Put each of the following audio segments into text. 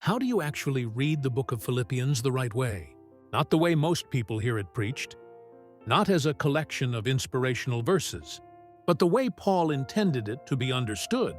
how do you actually read the book of Philippians the right way? Not the way most people hear it preached, not as a collection of inspirational verses, but the way Paul intended it to be understood.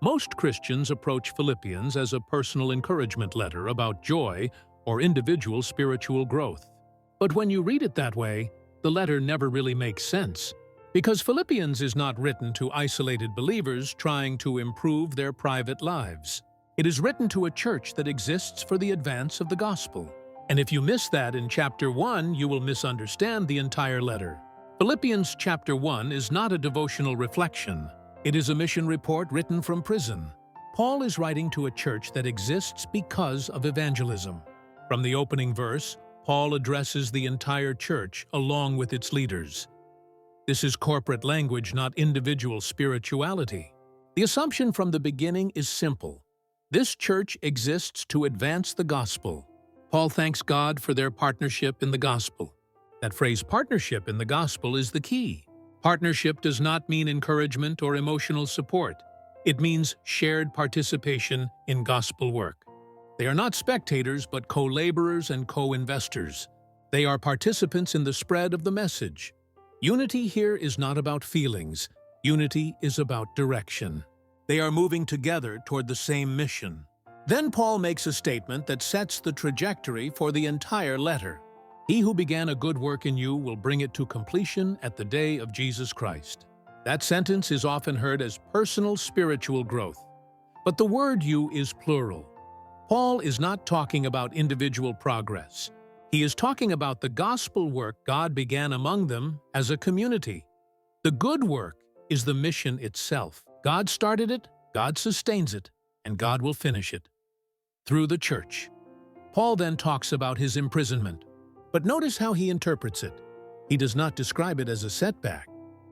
Most Christians approach Philippians as a personal encouragement letter about joy or individual spiritual growth. But when you read it that way, the letter never really makes sense, because Philippians is not written to isolated believers trying to improve their private lives. It is written to a church that exists for the advance of the gospel. And if you miss that in chapter 1, you will misunderstand the entire letter. Philippians chapter 1 is not a devotional reflection. It is a mission report written from prison. Paul is writing to a church that exists because of evangelism. From the opening verse, Paul addresses the entire church along with its leaders. This is corporate language, not individual spirituality. The assumption from the beginning is simple. This church exists to advance the gospel. Paul thanks God for their partnership in the gospel. That phrase, partnership in the gospel, is the key. Partnership does not mean encouragement or emotional support. It means shared participation in gospel work. They are not spectators, but co-laborers and co-investors. They are participants in the spread of the message. Unity here is not about feelings. Unity is about direction. They are moving together toward the same mission. Then Paul makes a statement that sets the trajectory for the entire letter. He who began a good work in you will bring it to completion at the day of Jesus Christ. That sentence is often heard as personal spiritual growth. But the word "you" is plural. Paul is not talking about individual progress. He is talking about the gospel work God began among them as a community. The good work is the mission itself. God started it, God sustains it, and God will finish it through the church. Paul then talks about his imprisonment. But notice how he interprets it. He does not describe it as a setback.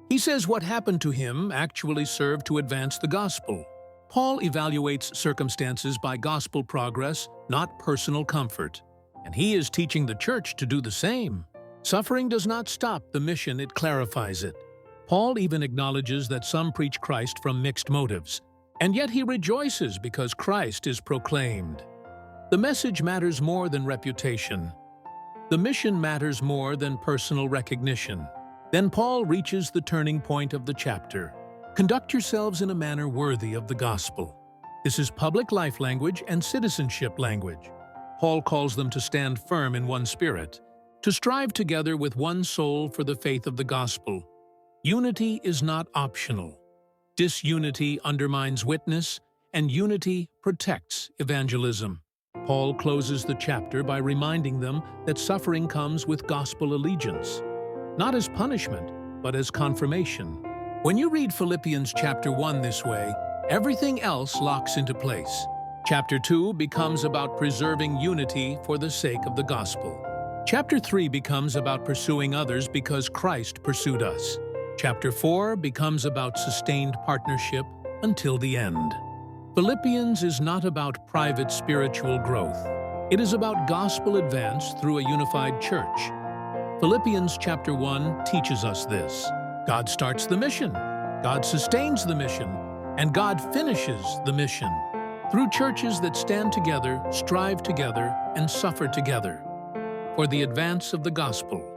He says what happened to him actually served to advance the gospel. Paul evaluates circumstances by gospel progress, not personal comfort. And he is teaching the church to do the same. Suffering does not stop the mission, it clarifies it. Paul even acknowledges that some preach Christ from mixed motives, and yet he rejoices because Christ is proclaimed. The message matters more than reputation. The mission matters more than personal recognition. Then Paul reaches the turning point of the chapter. Conduct yourselves in a manner worthy of the gospel. This is public life language and citizenship language. Paul calls them to stand firm in one spirit, to strive together with one soul for the faith of the gospel. Unity is not optional. Disunity undermines witness, and unity protects evangelism. Paul closes the chapter by reminding them that suffering comes with gospel allegiance, not as punishment, but as confirmation. When you read Philippians chapter 1 this way, everything else locks into place. Chapter 2 becomes about preserving unity for the sake of the gospel. Chapter 3 becomes about pursuing others because Christ pursued us. Chapter 4 becomes about sustained partnership until the end. Philippians is not about private spiritual growth. It is about gospel advance through a unified church. Philippians chapter 1 teaches us this. God starts the mission, God sustains the mission, and God finishes the mission through churches that stand together, strive together, and suffer together for the advance of the gospel.